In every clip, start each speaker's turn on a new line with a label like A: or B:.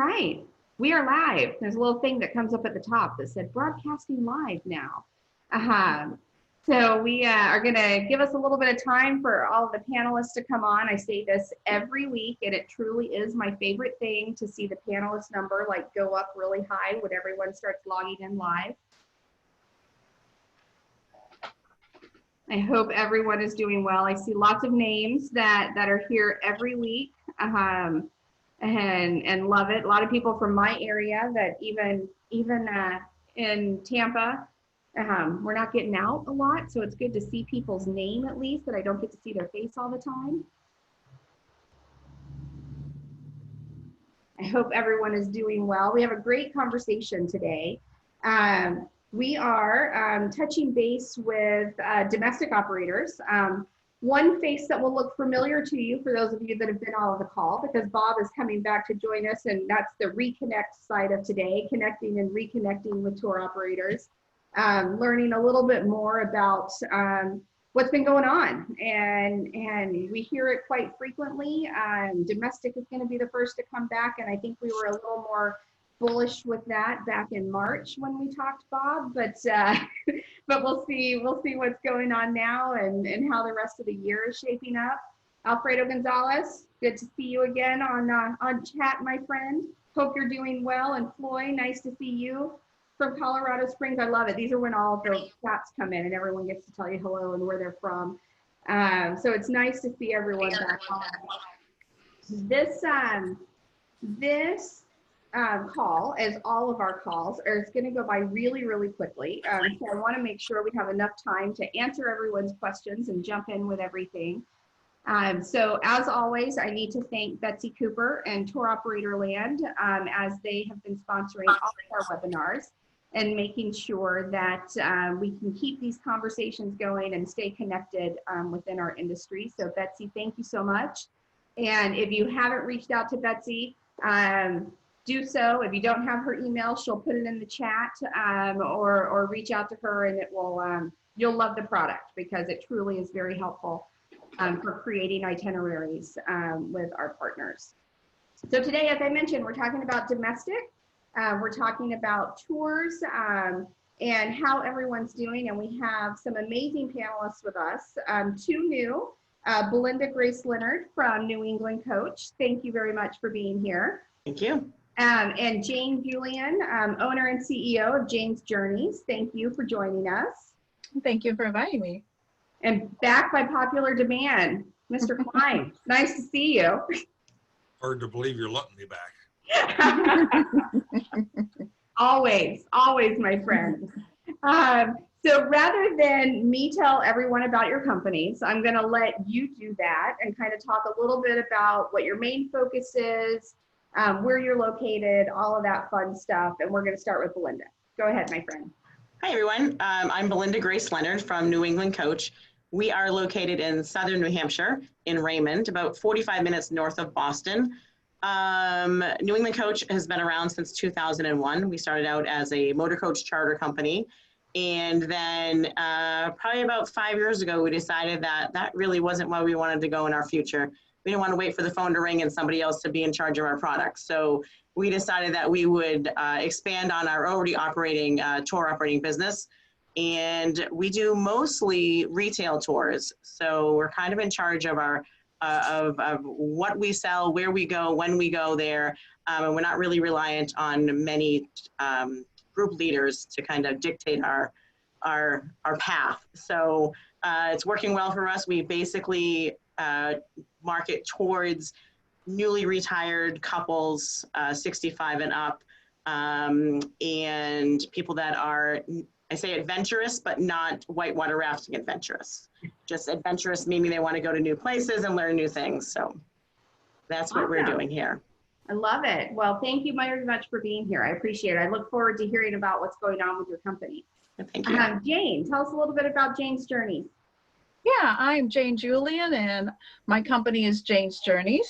A: right. We are live. There's a little thing that comes up at the top that said broadcasting live now. So we are going to give us a little bit of time for all of the panelists to come on. I say this every week, and it truly is my favorite thing to see the panelist number like go up really high when everyone starts logging in live. I hope everyone is doing well. I see lots of names that are here every week. And love it. A lot of people from my area that even in Tampa, we're not getting out a lot, so it's good to see people's name at least, that I don't get to see their face all the time. I hope everyone is doing well. We have a great conversation today. We are touching base with domestic operators. One face that will look familiar to you for those of you that have been on the call, because Bob is coming back to join us, and that's the ReConnect side of today, connecting and reconnecting with tour operators, learning a little bit more about what's been going on. And we hear it quite frequently. Domestic is going to be the first to come back, and I think we were a little more bullish with that back in March when we talked, Bob, but we'll see what's going on now and how the rest of the year is shaping up. Alfredo Gonzalez, good to see you again on chat, my friend. Hope you're doing well. And Floyd, nice to see you from Colorado Springs. I love it. These are when all the chats come in and everyone gets to tell you hello and where they're from. So it's nice to see everyone back on. This call, as all of our calls, is going to go by really, really quickly. So I want to make sure we have enough time to answer everyone's questions and jump in with everything. So as always, I need to thank Betsy Cooper and Tour Operator Land as they have been sponsoring all of our webinars and making sure that we can keep these conversations going and stay connected within our industry. So Betsy, thank you so much. And if you haven't reached out to Betsy, do so. If you don't have her email, she'll put it in the chat or reach out to her, and it will you'll love the product because it truly is very helpful for creating itineraries with our partners. So today, as I mentioned, we're talking about domestic. We're talking about tours and how everyone's doing, and we have some amazing panelists with us. Two new, Belinda Grace Leonard from New England Coach. Thank you very much for being here.
B: Thank you.
A: And Jane Julian, owner and CEO of Jane's Journeys. Thank you for joining us.
C: Thank you for inviting me.
A: And back by popular demand, Mr. Klein. Nice to see you.
D: Hard to believe you're letting me back.
A: Always, my friend. So rather than me tell everyone about your companies, I'm going to let you do that and kind of talk a little bit about what your main focus is, where you're located, all of that fun stuff. And we're going to start with Belinda. Go ahead, my friend.
B: Hi, everyone. I'm Belinda Grace Leonard from New England Coach. We are located in southern New Hampshire in Raymond, about 45 minutes north of Boston. New England Coach has been around since 2001. We started out as a motor coach charter company. And then probably about 5 years ago, we decided that that really wasn't where we wanted to go in our future. We didn't want to wait for the phone to ring and somebody else to be in charge of our products. So we decided that we would expand on our already operating tour operating business. And we do mostly retail tours. So we're kind of in charge of our of what we sell, where we go, when we go there. And we're not really reliant on many group leaders to kind of dictate our path. So it's working well for us. We basically market towards newly retired couples, 65 and up, and people that are, I say adventurous, but not whitewater rafting adventurous. Just adventurous, meaning they want to go to new places and learn new things. So that's what we're doing here.
A: I love it. Well, thank you very much for being here. I appreciate it. I look forward to hearing about what's going on with your company.
B: Thank you.
A: Jane, tell us a little bit about Jane's Journeys.
C: Yeah, I'm Jane Julian, and my company is Jane's Journeys,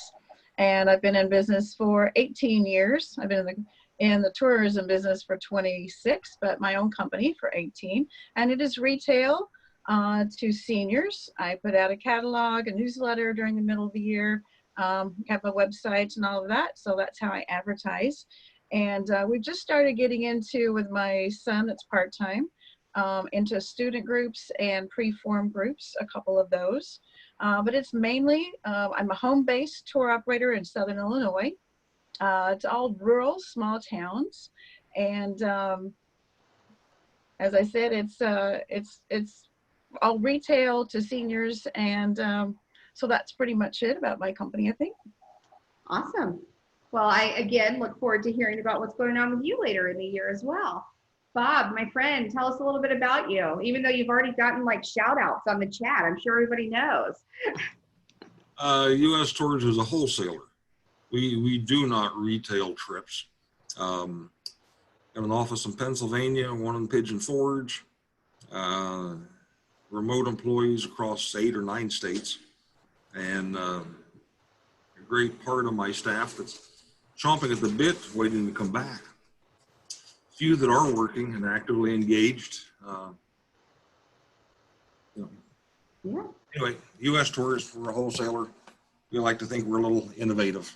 C: and I've been in business for 18 years. I've been in the tourism business for 26, but my own company for 18, and it is retail to seniors. I put out a catalog, a newsletter during the middle of the year have a website and all of that. So that's how I advertise. And we just started getting into, with my son that's part-time, into student groups and pre-form groups, a couple of those. But it's mainly, I'm a home-based tour operator in Southern Illinois. It's all rural, small towns. And as I said, it's all retail to seniors. And so that's pretty much it about my company, I think.
A: Awesome. Well, I again look forward to hearing about what's going on with you later in the year as well. Bob, my friend, tell us a little bit about you, even though you've already gotten like shout outs on the chat. I'm sure everybody knows.
D: U.S. Tours is a wholesaler. We do not retail trips. Have an office in Pennsylvania, one in Pigeon Forge, remote employees across 8 or 9 states, and a great part of my staff that's chomping at the bit, waiting to come back. Few that are working and actively engaged.
A: Yeah.
D: Anyway, U.S. Tours, we're a wholesaler. We like to think we're a little innovative.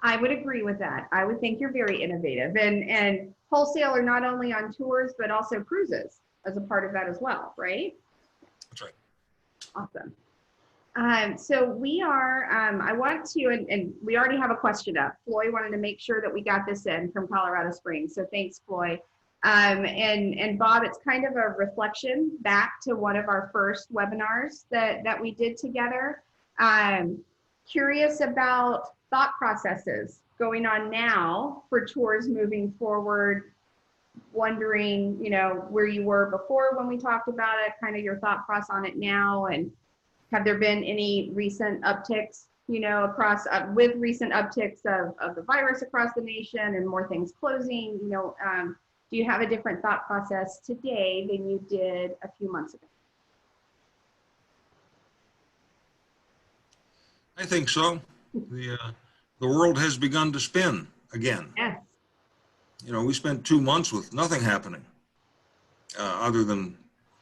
A: I would agree with that. I would think you're very innovative and wholesaler, not only on tours, but also cruises as a part of that as well, right?
D: That's right.
A: Awesome. So we are, I want to, and we already have a question up. Floyd wanted to make sure that we got this in from Colorado Springs. So thanks, Floyd. And Bob, it's kind of a reflection back to one of our first webinars that we did together. Curious about thought processes going on now for tours moving forward, wondering, you know, where you were before when we talked about it, kind of your thought process on it now, and have there been any recent upticks, you know, across with recent upticks of the virus across the nation and more things closing, you know, do you have a different thought process today than you did a few months ago?
D: I think so. The world has begun to spin again.
A: Yes.
D: You know, we spent 2 months with nothing happening other than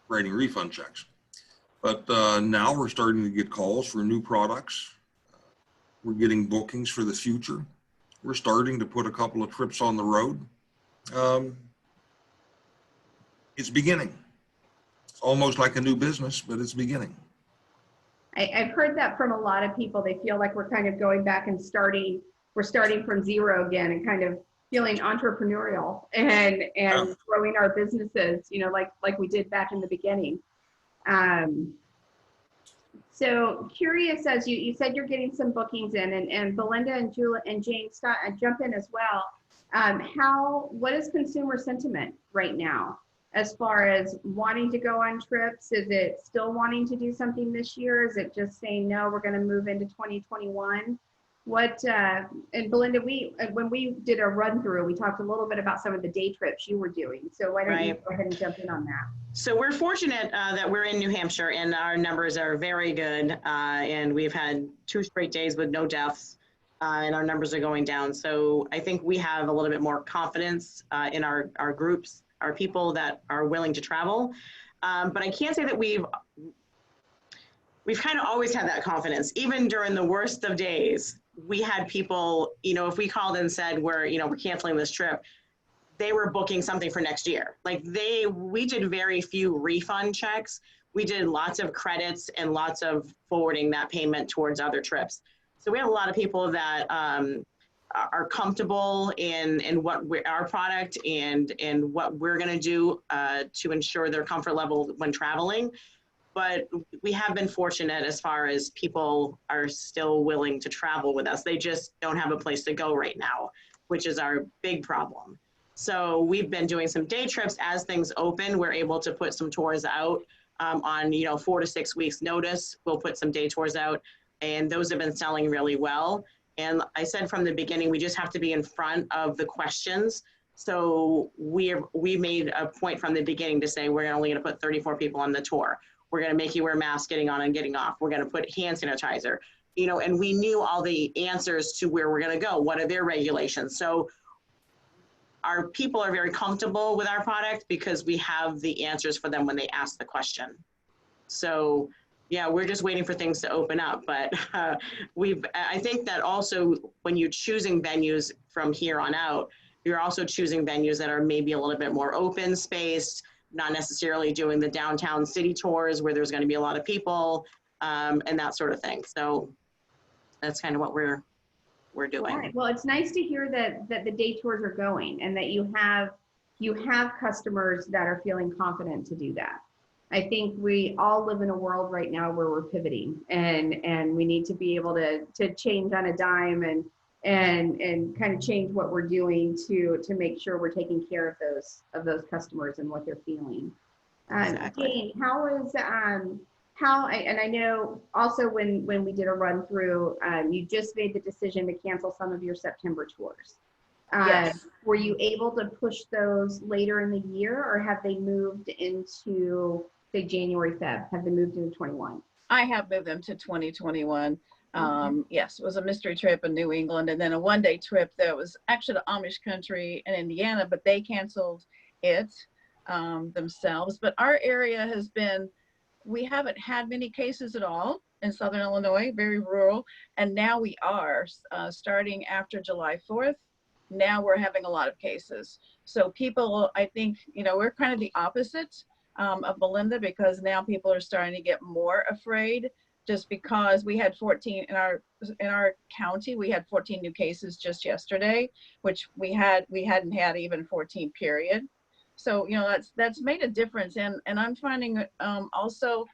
D: writing refund checks. But now we're starting to get calls for new products. We're getting bookings for the future. We're starting to put a couple of trips on the road. It's beginning. It's almost like a new business, but it's beginning.
A: I've heard that from a lot of people. They feel like we're kind of going back and we're starting from zero again and kind of feeling entrepreneurial and growing our businesses, you know, like we did back in the beginning. So curious, as you said, you're getting some bookings in, and Belinda and Julia and Jane jump in as well. What is consumer sentiment right now as far as wanting to go on trips? Is it still wanting to do something this year? Is it just saying, no, we're going to move into 2021? And Belinda, when we did a run through, we talked a little bit about some of the day trips you were doing. So why don't you go ahead and jump in on that?
B: So we're fortunate that we're in New Hampshire and our numbers are very good. And we've had 2 straight days with no deaths and our numbers are going down. So I think we have a little bit more confidence in our groups, our people that are willing to travel. But I can't say that we've kind of always had that confidence. Even during the worst of days, we had people, you know, if we called and said we're canceling this trip, they were booking something for next year. Like we did very few refund checks. We did lots of credits and lots of forwarding that payment towards other trips. So we have a lot of people that are comfortable in what our product and what we're going to do to ensure their comfort level when traveling. But we have been fortunate as far as people are still willing to travel with us. They just don't have a place to go right now, which is our big problem. So we've been doing some day trips as things open. We're able to put some tours out on 4 to 6 weeks notice. We'll put some day tours out, and those have been selling really well. And I said from the beginning, we just have to be in front of the questions. So we made a point from the beginning to say we're only going to put 34 people on the tour. We're going to make you wear masks getting on and getting off. We're going to put hand sanitizer, and we knew all the answers to where we're going to go. What are their regulations? So our people are very comfortable with our product because we have the answers for them when they ask the question. So Yeah, we're just waiting for things to open up, but I think that also when you're choosing venues from here on out, you're also choosing venues that are maybe a little bit more open spaced, not necessarily doing the downtown city tours where there's going to be a lot of people and that sort of thing. So that's kind of what we're doing.
A: All right. Well, it's nice to hear that the day tours are going and that you have customers that are feeling confident to do that. I think we all live in a world right now where we're pivoting and we need to be able to change on a dime and kind of change what we're doing to make sure we're taking care of those customers and what they're feeling.
B: Exactly.
A: Jane, and I know also when we did a run through, you just made the decision to cancel some of your September tours.
C: Yes.
A: Were you able to push those later in the year, or have they moved into, say, January, Feb? Have they moved into 21?
C: I have moved them to 2021.
A: Okay.
C: Yes, it was a mystery trip in New England, and then a one-day trip that was actually the Amish country in Indiana, but they canceled it themselves. But our area has been, we haven't had many cases at all in Southern Illinois, very rural, and now we are starting after July 4th. Now we're having a lot of cases. So people, I think, we're kind of the opposite of Belinda, because now people are starting to get more afraid, just because we had 14 in our county. We had 14 new cases just yesterday, which we hadn't had even 14 period. So that's made a difference, and I'm finding also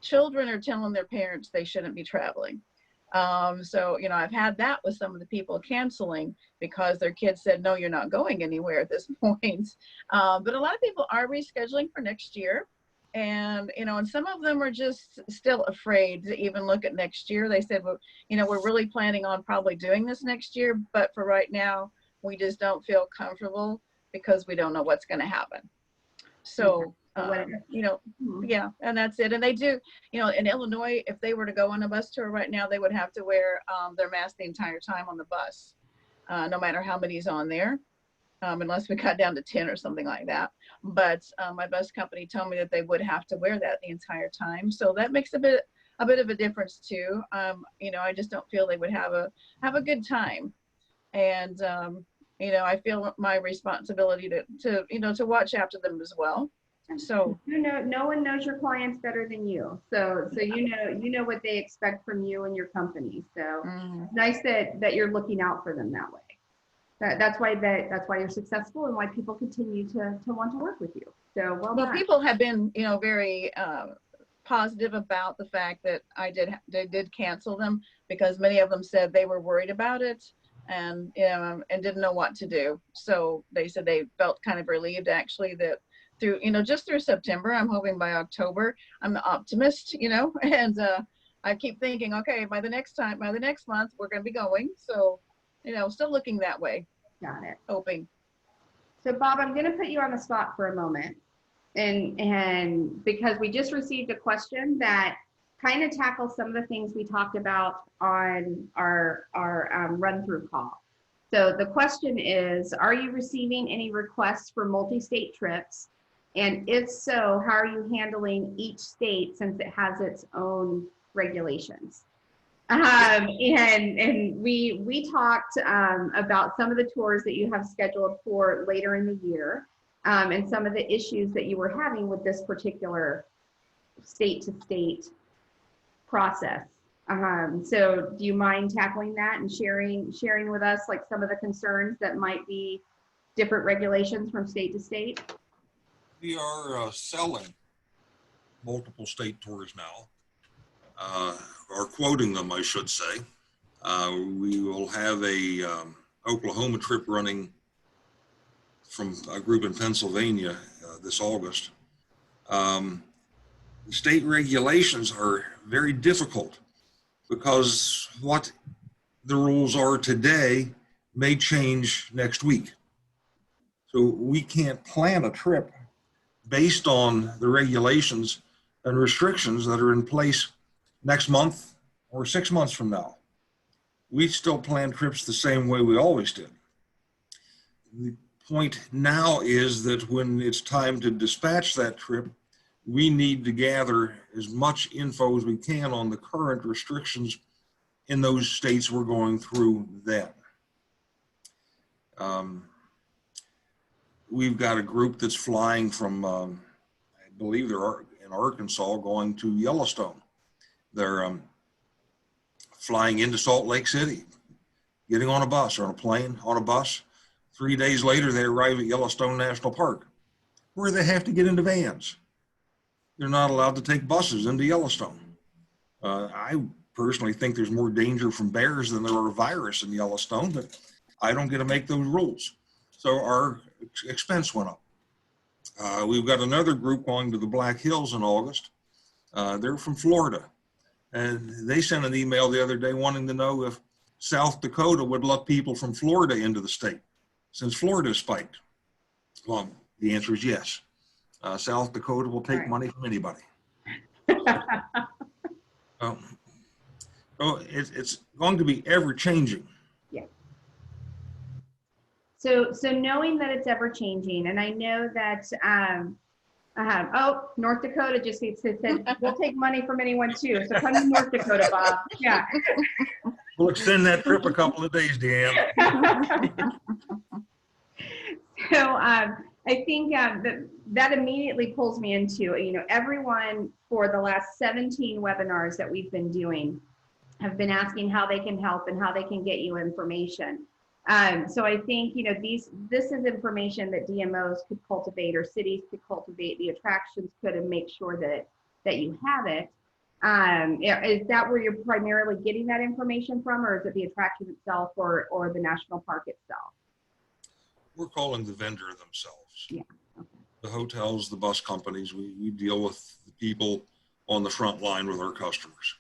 C: children are telling their parents they shouldn't be traveling. So I've had that with some of the people canceling because their kids said, no, you're not going anywhere at this point. But a lot of people are rescheduling for next year. And, and some of them are just still afraid to even look at next year. They said, well, we're really planning on probably doing this next year, but for right now, we just don't feel comfortable because we don't know what's going to happen. So, yeah, and that's it. And they do, in Illinois, if they were to go on a bus tour right now, they would have to wear their mask the entire time on the bus, no matter how many's on there, unless we cut down to 10 or something like that. But my bus company told me that they would have to wear that the entire time. So that makes a bit of a difference too. I just don't feel they would have a good time. And, I feel my responsibility to watch after them as well. So
A: no one knows your clients better than you. So you know what they expect from you and your company. So nice that you're looking out for them that way. That's why you're successful and why people continue to want to work with you. So well
C: people have been very positive about the fact that they did cancel them, because many of them said they were worried about it and didn't know what to do. So they said they felt kind of relieved actually that through just through September. I'm hoping by October. I'm the optimist, and I keep thinking, okay, by the next month we're going to be going. So still looking that way.
A: Got it.
C: Hoping.
A: So Bob, I'm going to put you on the spot for a moment, and because we just received a question that kind of tackles some of the things we talked about on our run through call. So the question is, are you receiving any requests for multi-state trips? And if so, how are you handling each state since it has its own regulations? And we talked about some of the tours that you have scheduled for later in the year, and some of the issues that you were having with this particular state to state process. So do you mind tackling that and sharing with us like some of the concerns that might be different regulations from state to state?
D: We are selling multiple state tours now, or quoting them, I should say. We will have a Oklahoma trip running from a group in Pennsylvania this August. The state regulations are very difficult because what the rules are today may change next week. So we can't plan a trip based on the regulations and restrictions that are in place next month or 6 months from now. We still plan trips the same way we always did. The point now is that when it's time to dispatch that trip, we need to gather as much info as we can on the current restrictions in those states we're going through then. We've got a group that's flying from, I believe they're in Arkansas, going to Yellowstone. They're flying into Salt Lake City, getting on a bus or on a plane, on a bus. 3 days later, they arrive at Yellowstone National Park, where they have to get into vans. They're not allowed to take buses into Yellowstone. I personally think there's more danger from bears than there are virus in Yellowstone, but I don't get to make those rules. So our expense went up. We've got another group going to the Black Hills in August. They're from Florida. And they sent an email the other day wanting to know if South Dakota would let people from Florida into the state, since Florida is spiked. Well, the answer is yes. South Dakota will take money from anybody. So it's going to be ever changing.
A: Yeah. So knowing that it's ever changing, and I know that, oh, North Dakota just said, we'll take money from anyone too. So come to North Dakota, Bob. Yeah.
D: We'll extend that trip a couple of days, Deanne.
A: So I think that immediately pulls me into, everyone for the last 17 webinars that we've been doing have been asking how they can help and how they can get you information. So I think, this is information that DMOs could cultivate, or cities could cultivate, the attractions could, and make sure that you have it. Is that where you're primarily getting that information from, or is it the attraction itself, or the national park itself?
D: We're calling the vendor themselves.
A: Yeah. Okay.
D: The hotels, the bus companies, we deal with the people on the front line with our customers.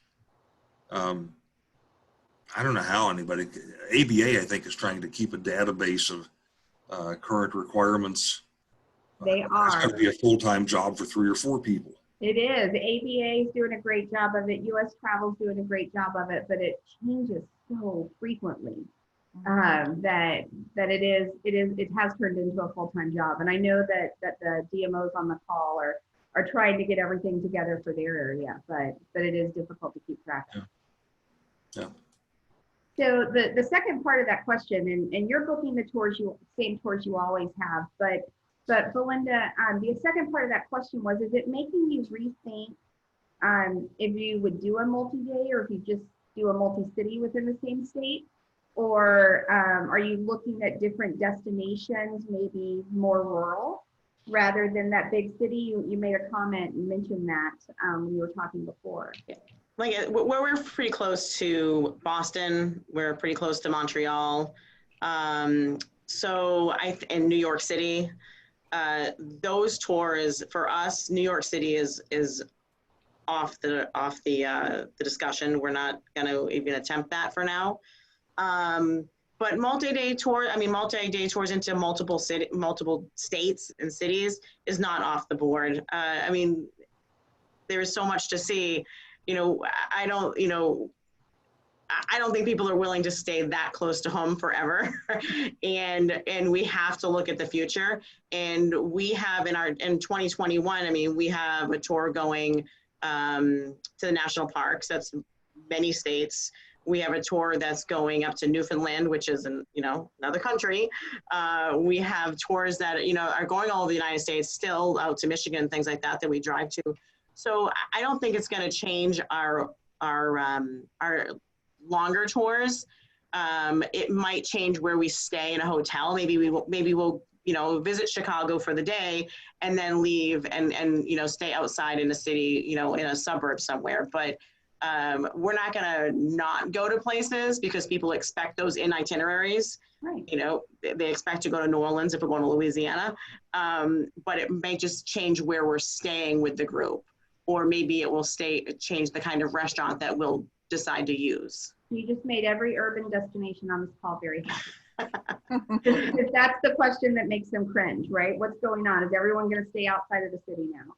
D: I don't know how anybody, ABA, I think, is trying to keep a database of current requirements.
A: They are.
D: It's got to be a full-time job for 3 or 4 people.
A: It is. The ABA is doing a great job of it. U.S. Travel is doing a great job of it, but it changes so frequently that it has turned into a full-time job. And I know that the DMOs on the call are trying to get everything together for their area, but it is difficult to keep track of.
D: Yeah.
A: So the second part of that question, and you're booking the tours, same tours you always have, but Belinda, the second part of that question was, is it making you rethink if you would do a multi-day, or if you just do a multi-city within the same state? Or are you looking at different destinations, maybe more rural, rather than that big city? You made a comment and mentioned that when you were talking before.
B: Like, we're pretty close to Boston. We're pretty close to Montreal. So in New York City, those tours for us, New York City is off the discussion. We're not going to even attempt that for now. But multi-day tours into multiple states and cities is not off the board. I mean, there's so much to see. I don't think people are willing to stay that close to home forever. and we have to look at the future. And we have in 2021, I mean, we have a tour going to the national parks. That's many states. We have a tour that's going up to Newfoundland, which is another country. We have tours that are going all over the United States, still out to Michigan, things like that we drive to. So I don't think it's going to change our longer tours. It might change where we stay in a hotel. Maybe we'll visit Chicago for the day and then leave and stay outside in the city, in a suburb somewhere. But we're not going to not go to places because people expect those in itineraries. Right. They expect to go to New Orleans if we're going to Louisiana. But it may just change where we're staying with the group. Or maybe it will change the kind of restaurant that we'll decide to use.
A: You just made every urban destination on this call very happy. Because that's the question that makes them cringe, right? What's going on? Is everyone going to stay outside of the city now?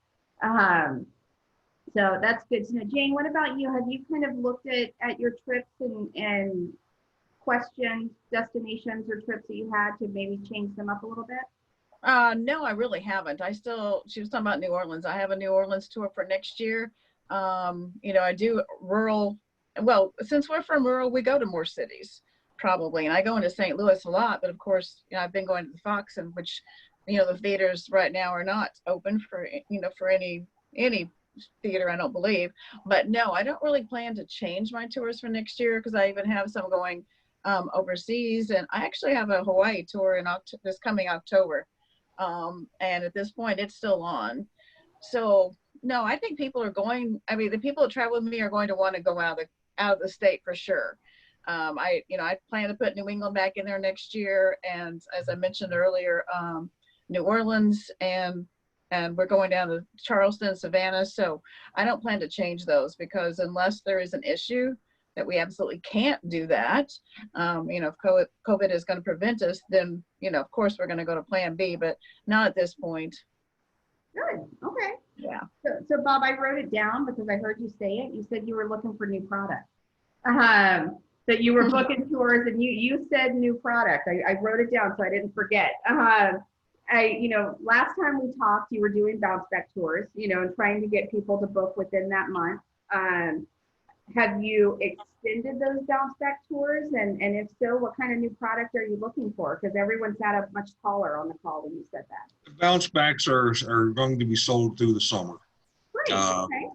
A: So that's good to know. Jane, what about you? Have you kind of looked at your trips and questions, destinations or trips that you had to maybe change them up a little bit?
C: No, I really haven't. She was talking about New Orleans. I have a New Orleans tour for next year. I do rural, well, since we're from rural, we go to more cities probably. And I go into St. Louis a lot, but of course, I've been going to the Fox, in which, the theaters right now are not open for, for any theater, I don't believe. But no, I don't really plan to change my tours for next year, because I even have some going overseas. And I actually have a Hawaii tour in this coming October. And at this point, it's still on. So no, I think people are going. I mean, the people that travel with me are going to want to go out of the state for sure. I plan to put New England back in there next year, and as I mentioned earlier, New Orleans, and we're going down to Charleston, Savannah. So I don't plan to change those, because unless there is an issue that we absolutely can't do that, if COVID is going to prevent us, then, of course we're going to go to plan B, but not at this point.
A: Good. Okay.
C: Yeah.
A: So Bob, I wrote it down because I heard you say it. You said you were looking for new product. That you were booking tours, and you said new product. I wrote it down so I didn't forget. Last time we talked, you were doing bounce back tours, and trying to get people to book within that month. Have you extended those bounce back tours? And if so, what kind of new product are you looking for? Because everyone sat up much taller on the call when you said that.
D: The bounce backs are going to be sold through the summer.
A: Great. Okay.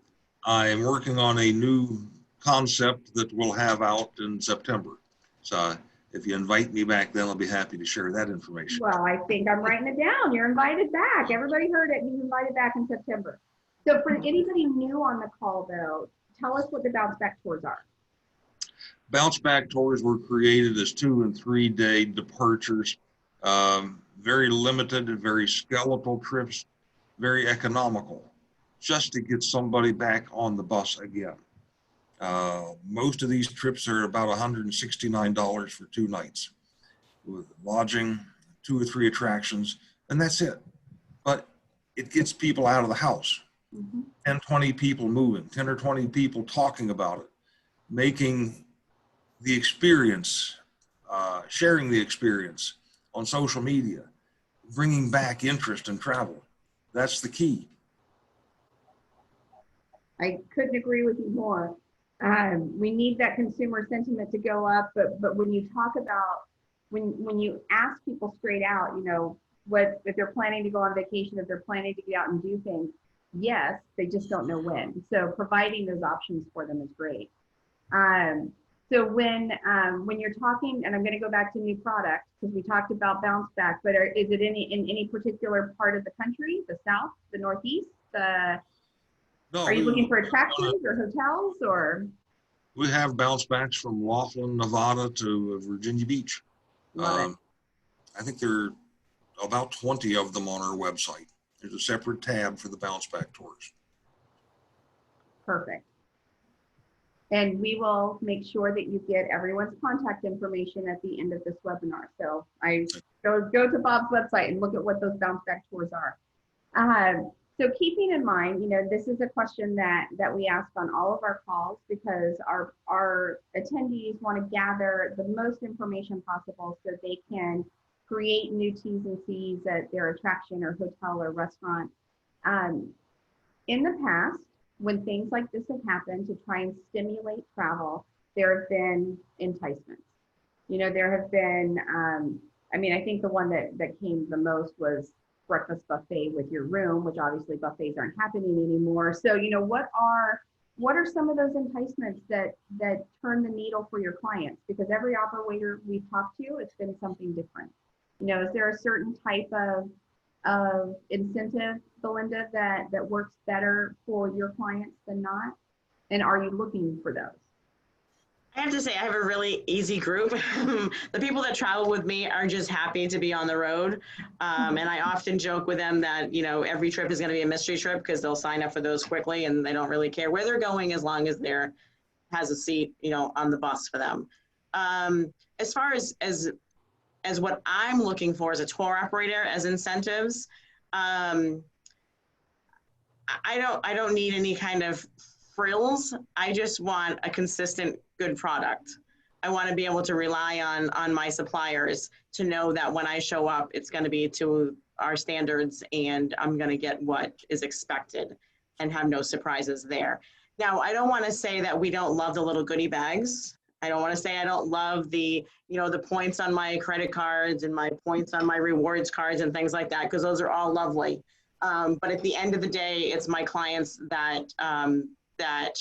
D: I am working on a new concept that we'll have out in September. So if you invite me back, then I'll be happy to share that information.
A: Well, I think I'm writing it down. You're invited back. Everybody heard it. You're invited back in September. So for anybody new on the call, though, tell us what the bounce back tours are.
D: Bounce back tours were created as 2 and 3 day departures. Very limited and very skeletal trips, very economical, just to get somebody back on the bus again. Most of these trips are about $169 for 2 nights with lodging, 2 or 3 attractions, and that's it. But it gets people out of the house. 10, 20 people moving, 10 or 20 people talking about it, making the experience, sharing the experience on social media, bringing back interest in travel. That's the key.
A: I couldn't agree with you more. We need that consumer sentiment to go up, but when you talk about, when you ask people straight out, what if they're planning to go on vacation, if they're planning to get out and do things, yes, they just don't know when. So providing those options for them is great. So when you're talking, and I'm going to go back to new product because we talked about bounce back, but is it in any particular part of the country, the South, the Northeast?
D: No,
A: are you looking for attractions or hotels, or?
D: We have bounce backs from Laughlin, Nevada to Virginia Beach. I think there are about 20 of them on our website. There's a separate tab for the bounce back tours.
A: Perfect. And we will make sure that you get everyone's contact information at the end of this webinar. So I go to Bob's website and look at what those bounce back tours are. So keeping in mind, this is a question that we ask on all of our calls, because our attendees want to gather the most information possible so they can create new T's and C's at their attraction or hotel or restaurant. In the past, when things like this have happened to try and stimulate travel, there have been enticements. There have been, I think the one that came the most was breakfast buffet with your room, which obviously buffets aren't happening anymore. So, what are some of those enticements that turn the needle for your clients? Because every operator we've talked to, it's been something different. Is there a certain type of incentive, Belinda, that works better for your clients than not? And are you looking for those?
B: I have to say, I have a really easy group. The people that travel with me are just happy to be on the road. And I often joke with them that, every trip is going to be a mystery trip, because they'll sign up for those quickly and they don't really care where they're going as long as there has a seat, on the bus for them. As far as what I'm looking for as a tour operator, as incentives, I don't need any kind of frills. I just want a consistent, good product. I want to be able to rely on my suppliers to know that when I show up, it's going to be to our standards, and I'm going to get what is expected and have no surprises there. Now, I don't want to say that we don't love the little goodie bags. I don't want to say I don't love the, the points on my credit cards and my points on my rewards cards and things like that, because those are all lovely. But at the end of the day, it's my clients that that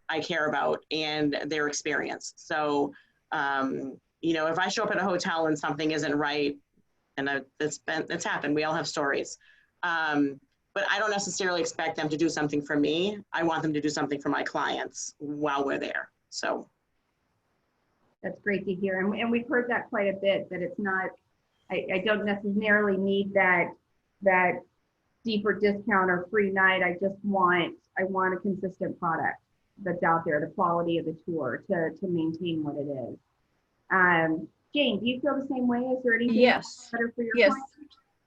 B: I care about and their experience. So, if I show up at a hotel and something isn't right, and it's happened, we all have stories. But I don't necessarily expect them to do something for me. I want them to do something for my clients while we're there. So.
A: That's great to hear. And we've heard that quite a bit, that it's not, I don't necessarily need that deeper discount or free night. I want a consistent product that's out there, the quality of the tour to maintain what it is. Jane, do you feel the same way? Is there anything better for your clients?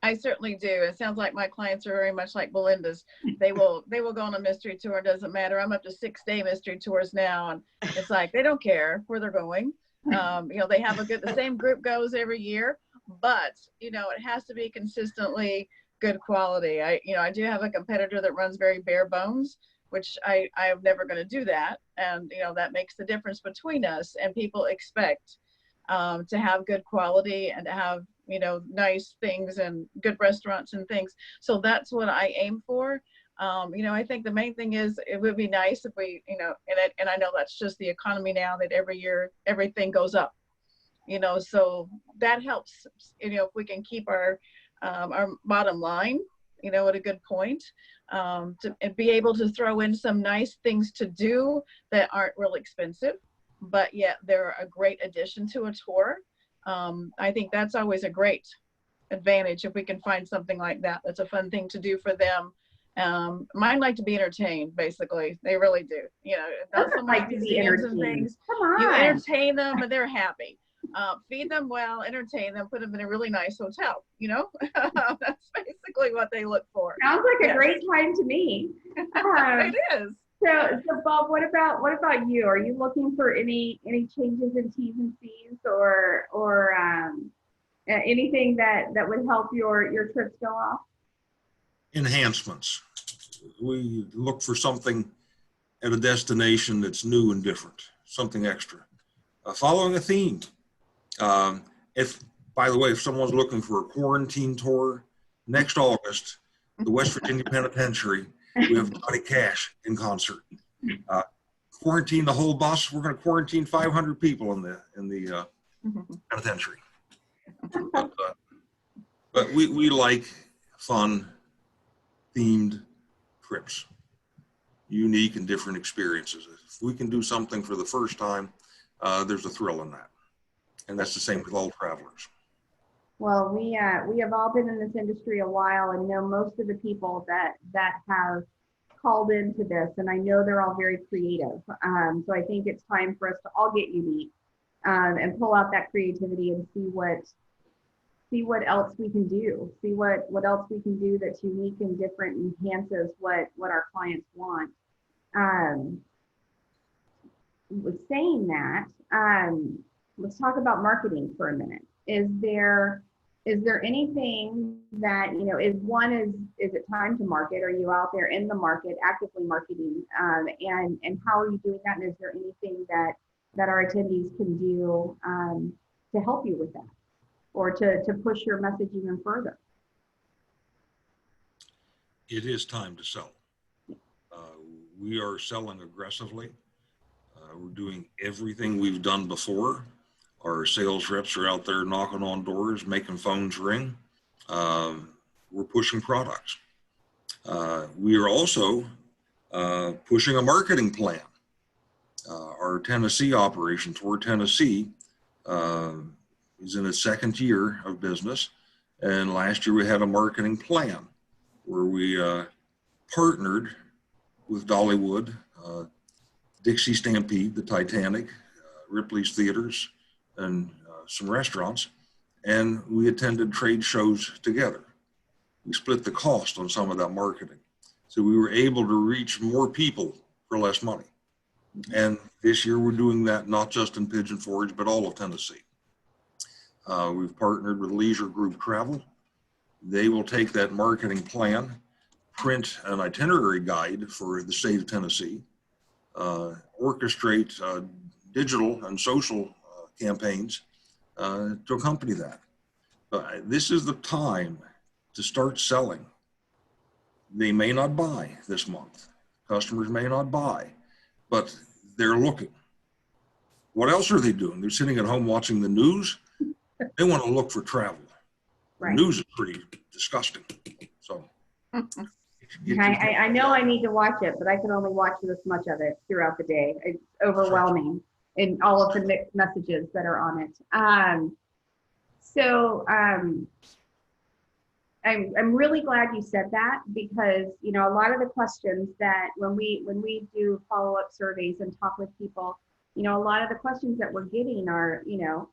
C: I certainly do. It sounds like my clients are very much like Belinda's. They will go on a mystery tour. It doesn't matter. I'm up to 6-day mystery tours now, and it's like they don't care where they're going. They have the same group goes every year, but it has to be consistently good quality. I do have a competitor that runs very bare bones, which I'm never going to do that, and that makes the difference between us. And people expect to have good quality and to have nice things and good restaurants and things. So that's what I aim for. I think the main thing is it would be nice if we, and I know that's just the economy now, that every year everything goes up, so that helps, if we can keep our bottom line, at a good point, to be able to throw in some nice things to do that aren't really expensive, but yet they're a great addition to a tour. I think that's always a great advantage if we can find something like that. That's a fun thing to do for them. Mine like to be entertained, basically. They really do. Not so much museums and things.
A: Come on.
C: You entertain them and they're happy. Feed them well, entertain them, put them in a really nice hotel. That's basically what they look for.
A: Sounds like a great time to me.
C: It is.
A: So Bob, what about you? Are you looking for any changes in T's and C's or anything that would help your trips go off?
D: Enhancements. We look for something at a destination that's new and different, something extra. Following a theme. By the way, if someone's looking for a quarantine tour, next August, the West Virginia Penitentiary, we have Johnny Cash in concert. Quarantine the whole bus. We're going to quarantine 500 people in the penitentiary. But we like fun, themed trips, unique and different experiences. If we can do something for the first time, there's a thrill in that. And that's the same with all travelers.
A: Well, we have all been in this industry a while and know most of the people that have called into this, and I know they're all very creative. So I think it's time for us to all get unique and pull out that creativity and see what else we can do. See what else we can do that's unique and different and enhances what our clients want. With saying that, let's talk about marketing for a minute. Is there anything that, is it time to market? Are you out there in the market actively marketing? And how are you doing that? And is there anything that our attendees can do to help you with that or to push your message even further?
D: It is time to sell. We are selling aggressively. We're doing everything we've done before. Our sales reps are out there knocking on doors, making phones ring. We're pushing products. We are also pushing a marketing plan. Our Tennessee operation, Tour Tennessee, is in its second year of business. And last year we had a marketing plan where we partnered with Dollywood, Dixie Stampede, the Titanic, Ripley's Theaters, and some restaurants, and we attended trade shows together. We split the cost on some of that marketing. So we were able to reach more people for less money. And this year we're doing that not just in Pigeon Forge, but all of Tennessee. We've partnered with Leisure Group Travel, They will take that marketing plan, print an itinerary guide for the state of Tennessee, orchestrate digital and social campaigns to accompany that. This is the time to start selling. They may not buy this month. Customers may not buy, but they're looking. What else are they doing? They're sitting at home watching the news. They want to look for travel.
A: Right.
D: The news is pretty disgusting. So
A: I know I need to watch it, but I can only watch this much of it throughout the day. It's overwhelming in all of the mixed messages that are on it. I'm really glad you said that, because you know, a lot of the questions that when we do follow-up surveys and talk with people, you know, a lot of the questions that we're getting are, you know,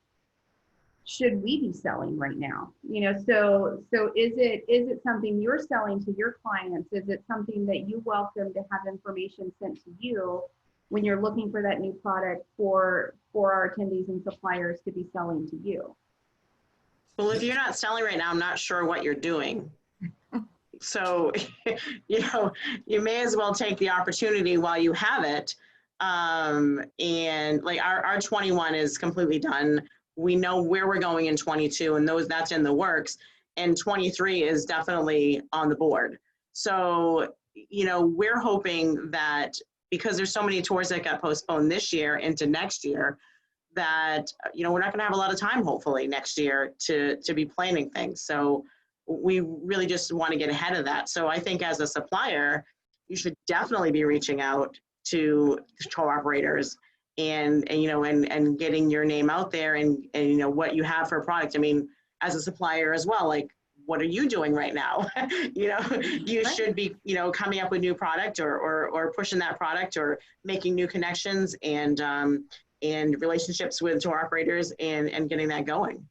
A: should we be selling right now? You know, so is it something you're selling to your clients? Is it something that you welcome to have information sent to you when you're looking for that new product for our attendees and suppliers to be selling to you?
B: Well, if you're not selling right now, I'm not sure what you're doing. So, you know, you may as well take the opportunity while you have it. And like our 21 is completely done. We know where we're going in 22, and that's in the works. And 23 is definitely on the board. So, you know, we're hoping that because there's so many tours that got postponed this year into next year, that, you know, we're not going to have a lot of time, hopefully, next year to be planning things. So we really just want to get ahead of that. So I think as a supplier, you should definitely be reaching out to tour operators and you know, and getting your name out there and you know, what you have for a product. I mean, as a supplier as well, like, what are you doing right now? You know, you should be, you know, coming up with new product or pushing that product or making new connections and relationships with tour operators and getting that going.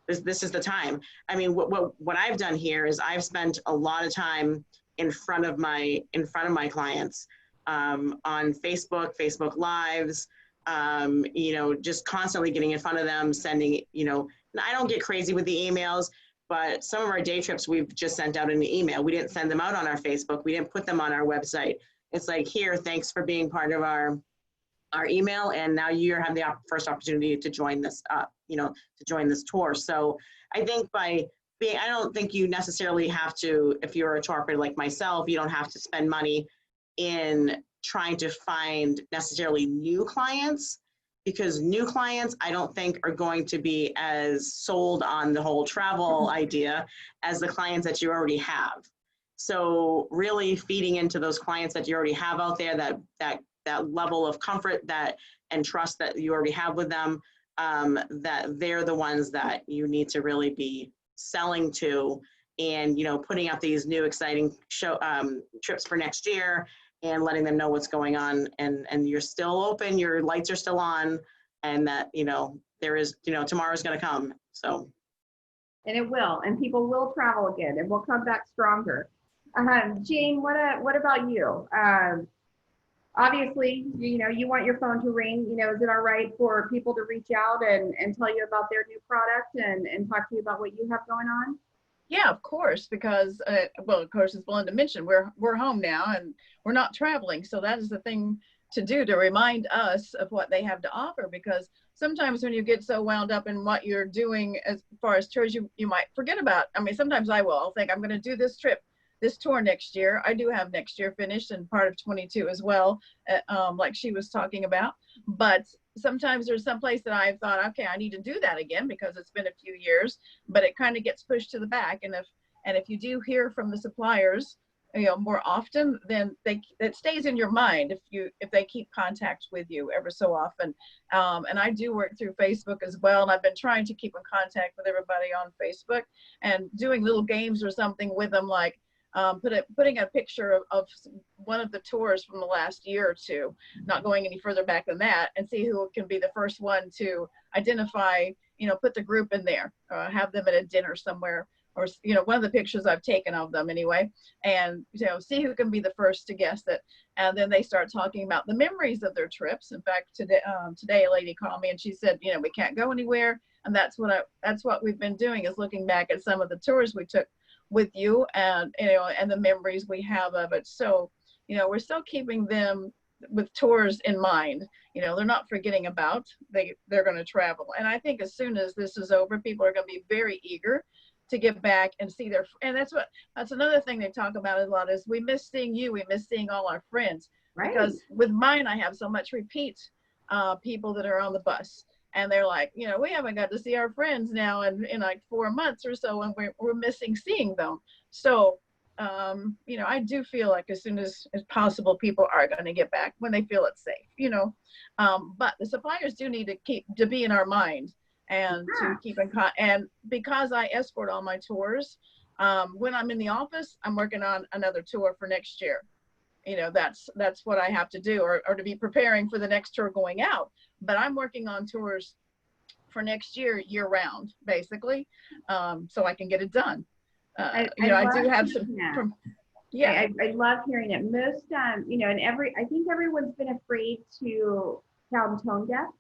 B: This is the time. I mean, what I've done here is I've spent a lot of time in front of my clients on Facebook Lives, you know, just constantly getting in front of them, sending, you know, I don't get crazy with the emails, but some of our day trips we've just sent out an email. We didn't send them out on our Facebook. We didn't put them on our website. It's like, here, thanks for being part of our email, and now you have the first opportunity to join this you know, to join this tour. So I think I don't think you necessarily have to, if you're a tour operator like myself, you don't have to spend money in trying to find necessarily new clients, because new clients I don't think are going to be as sold on the whole travel idea as the clients that you already have. So really feeding into those clients that you already have out there, that level of comfort and trust that you already have with them, that they're the ones that you need to really be selling to, and you know, putting out these new exciting trips for next year and letting them know what's going on, and you're still open, your lights are still on, and that, you know, there is, you know, tomorrow's going to come. So,
A: and it will, and people will travel again, and we'll come back stronger. Jane, what about you? Obviously, you know, you want your phone to ring. You know, is it all right for people to reach out and tell you about their new product and talk to you about what you have going on?
C: Yeah, of course, because, well, of course, as Belinda mentioned, we're home now and we're not traveling. So that is the thing to do, to remind us of what they have to offer, because sometimes when you get so wound up in what you're doing as far as tours, you might forget about. I mean, sometimes I will. I'll think I'm going to do this trip, this tour next year. I do have next year finished and part of 22 as well, like she was talking about. But sometimes there's some place that I've thought, okay, I need to do that again because it's been a few years, but it kind of gets pushed to the back. And if you do hear from the suppliers, you know, more often, then it stays in your mind if they keep contact with you ever so often. And I do work through Facebook as well, and I've been trying to keep in contact with everybody on Facebook and doing little games or something with them, like putting a picture of one of the tours from the last year or two, not going any further back than that, and see who can be the first one to identify, you know, put the group in there, have them at a dinner somewhere, or, you know, one of the pictures I've taken of them anyway, and, you know, see who can be the first to guess it. And then they start talking about the memories of their trips. In fact, today a lady called me and she said, you know, we can't go anywhere. And that's what we've been doing, is looking back at some of the tours we took with you, and and the memories we have of it. So we're still keeping them with tours in mind. They're not forgetting about, they're going to travel. And I think as soon as this is over, people are going to be very eager to get back and see and that's another thing they talk about a lot, is we miss seeing you, we miss seeing all our friends.
A: Right.
C: Because with mine, I have so much repeat people that are on the bus, and they're like, we haven't got to see our friends now in like 4 months or so, and we're missing seeing them. So I do feel like as soon as possible, people are going to get back when they feel it's safe, but the suppliers do need to be in our mind, and to keep in contact. And because I escort all my tours, when I'm in the office, I'm working on another tour for next year. That's what I have to do, or to be preparing for the next tour going out. But I'm working on tours for next year round, basically, so I can get it done. I do have some.
A: Yeah, I love hearing it. Most, and I think everyone's been afraid to sound tone deaf,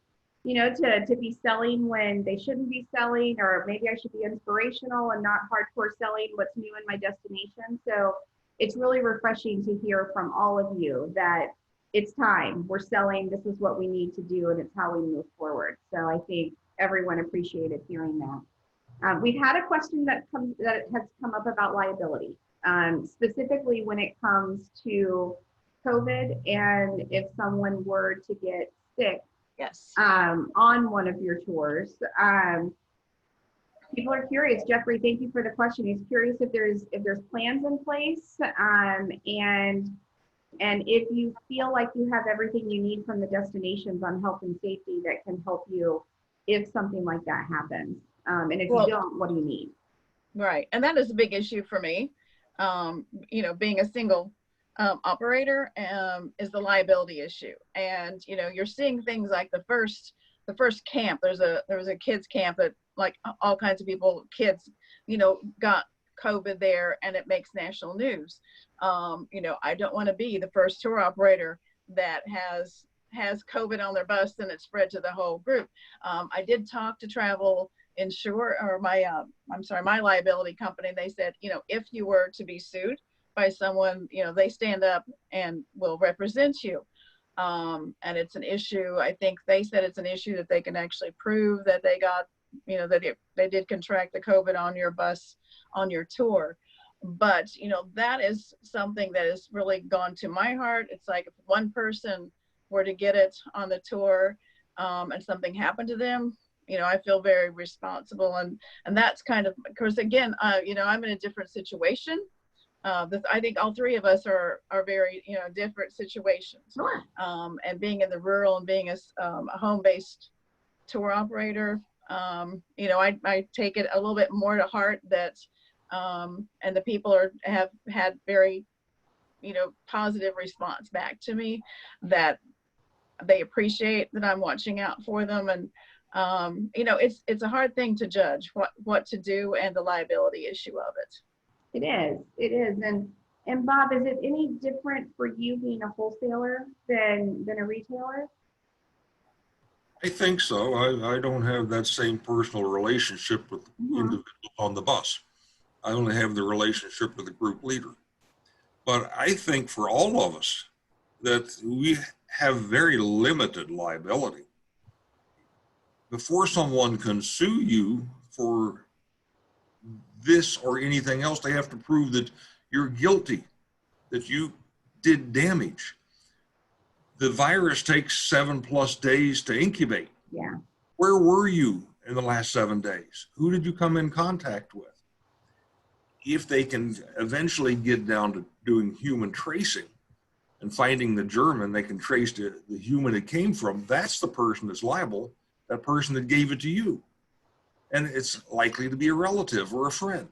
A: to be selling when they shouldn't be selling, or maybe I should be inspirational and not hardcore selling what's new in my destination. So it's really refreshing to hear from all of you that it's time. We're selling. This is what we need to do, and it's how we move forward. So I think everyone appreciated hearing that. We've had a question that has come up about liability, specifically when it comes to COVID, and if someone were to get sick,
C: yes,
A: on one of your tours. People are curious. Jeffrey, thank you for the question. He's curious if there's plans in place, and if you feel like you have everything you need from the destinations on health and safety that can help you if something like that happens. And if you don't, what do you need?
C: Right, and that is a big issue for me. Being a single operator is the liability issue. And you're seeing things like the first camp. There was a kids camp that, like, all kinds of kids got COVID there, and it makes national news. I don't want to be the first tour operator that has COVID on their bus and it spread to the whole group. I did talk to Travel Insure, or my liability company. They said, if you were to be sued by someone, they stand up and will represent you. And it's an issue. I think they said it's an issue that they can actually prove that they got, that they did contract the COVID on your bus, on your tour. But, that is something that has really gone to my heart. It's like, if one person were to get it on the tour, and something happened to them, I feel very responsible. And that's kind of, because again, I'm in a different situation. I think all three of us are very, different situations.
A: Sure.
C: And being in the rural and being a home-based tour operator, I take it a little bit more to heart that, and the people have had very, positive response back to me, that they appreciate that I'm watching out for them. And, it's a hard thing to judge what to do, and the liability issue of it.
A: It is. And Bob, is it any different for you being a wholesaler than a retailer?
D: I think so. I don't have that same personal relationship with individuals on the bus. I only have the relationship with the group leader. But I think for all of us that we have very limited liability. Before someone can sue you for this or anything else, they have to prove that you're guilty, that you did damage. The virus takes 7+ days to incubate.
A: Yeah.
D: Where were you in the last 7 days? Who did you come in contact with? If they can eventually get down to doing human tracing and finding the germ, and they can trace the human it came from, that's the person that's liable, that person that gave it to you. And it's likely to be a relative or a friend.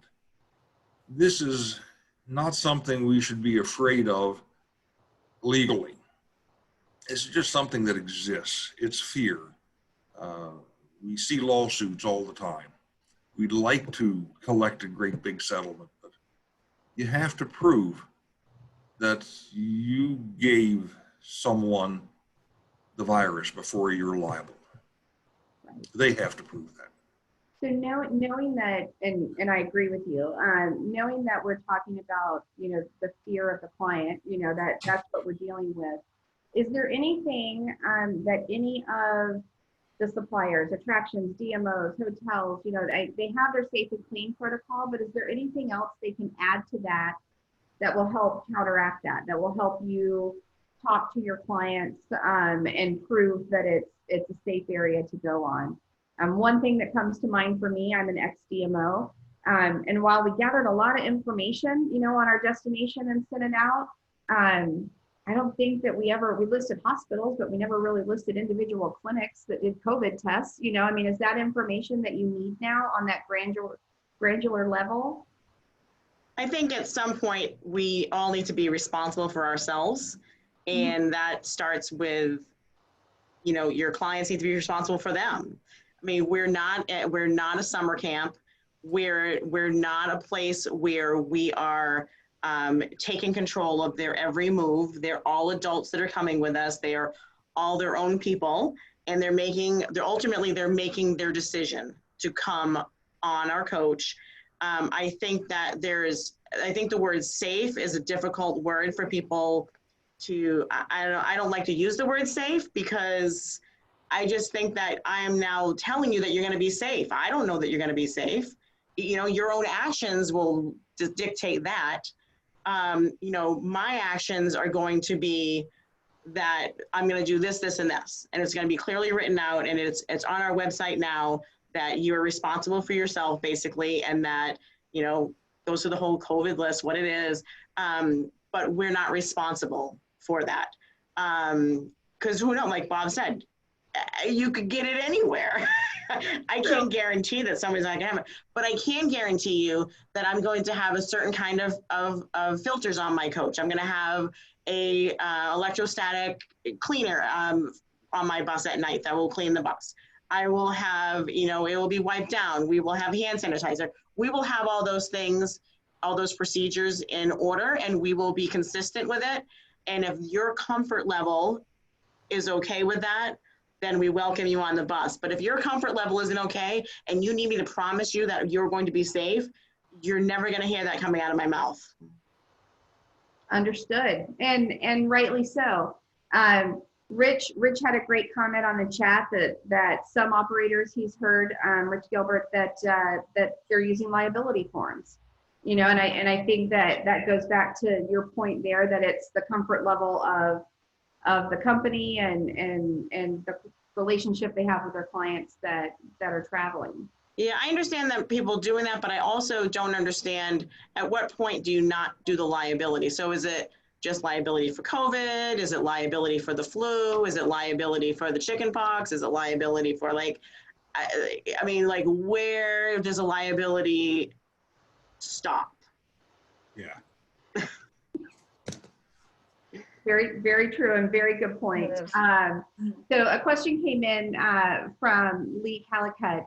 D: This is not something we should be afraid of legally. It's just something that exists. It's fear. We see lawsuits all the time. We'd like to collect a great big settlement, but you have to prove that you gave someone the virus before you're liable. They have to prove that.
A: So knowing that, and I agree with you, knowing that we're talking about, the fear of the client, that's what we're dealing with. Is there anything that any of the suppliers, attractions, DMOs, hotels, they have their safe and clean protocol, but is there anything else they can add to that that will help counteract that will help you talk to your clients and prove that it's a safe area to go on? One thing that comes to mind for me, I'm an ex-DMO, and while we gathered a lot of information, on our destination and sent it out, I don't think that we listed hospitals, but we never really listed individual clinics that did COVID tests. Is that information that you need now on that granular level?
B: I think at some point we all need to be responsible for ourselves, and that starts with, your clients need to be responsible for them. I mean, we're not a summer camp. We're not a place where we are taking control of their every move. They're all adults that are coming with us. They are all their own people, and they're making their decision to come on our coach. I think the word safe is a difficult word for people to, I don't like to use the word safe, because I just think that I am now telling you that you're going to be safe. I don't know that you're going to be safe. Your own actions will dictate that. My actions are going to be that I'm going to do this, this, and this, and it's going to be clearly written out, and it's on our website now that you're responsible for yourself, basically, and that, goes to the whole COVID list, what it is, but we're not responsible for that. Because who knows, like Bob said, you could get it anywhere. I can't guarantee that somebody's not going to have it, but I can guarantee you that I'm going to have a certain kind of filters on my coach. I'm going to have a electrostatic cleaner on my bus at night that will clean the bus. I will have, it will be wiped down. We will have hand sanitizer. We will have all those things, all those procedures in order, and we will be consistent with it. And if your comfort level is okay with that, then we welcome you on the bus. But if your comfort level isn't okay and you need me to promise you that you're going to be safe, you're never going to hear that coming out of my mouth.
A: Understood. And rightly so. Rich had a great comment on the chat that some operators he's heard, Rich Gilbert, that they're using liability forms. And I think that goes back to your point there, that it's the comfort level of the company and the relationship they have with their clients that are traveling.
B: Yeah, I understand that people doing that, but I also don't understand at what point do you not do the liability? So is it just liability for COVID? Is it liability for the flu? Is it liability for the chicken pox? Is it liability for where does a liability stop?
D: Yeah.
A: Very, very true and very good point. So a question came in from Lee Calicut.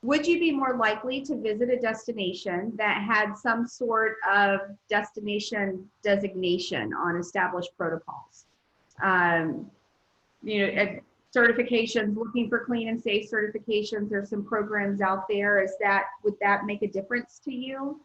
A: Would you be more likely to visit a destination that had some sort of destination designation on established protocols? Certifications, looking for clean and safe certifications. There's some programs out there. Would that make a difference to you?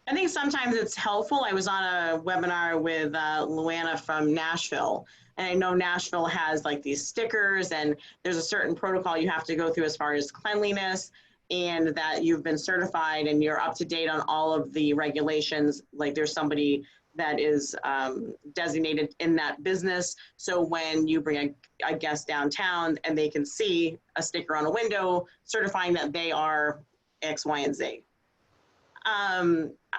B: I think sometimes it's helpful. I was on a webinar with Luana from Nashville, and I know Nashville has like these stickers, and there's a certain protocol you have to go through as far as cleanliness, and that you've been certified and you're up to date on all of the regulations. Like there's somebody that is designated in that business. So when you bring a guest downtown and they can see a sticker on a window certifying that they are X, Y, and Z.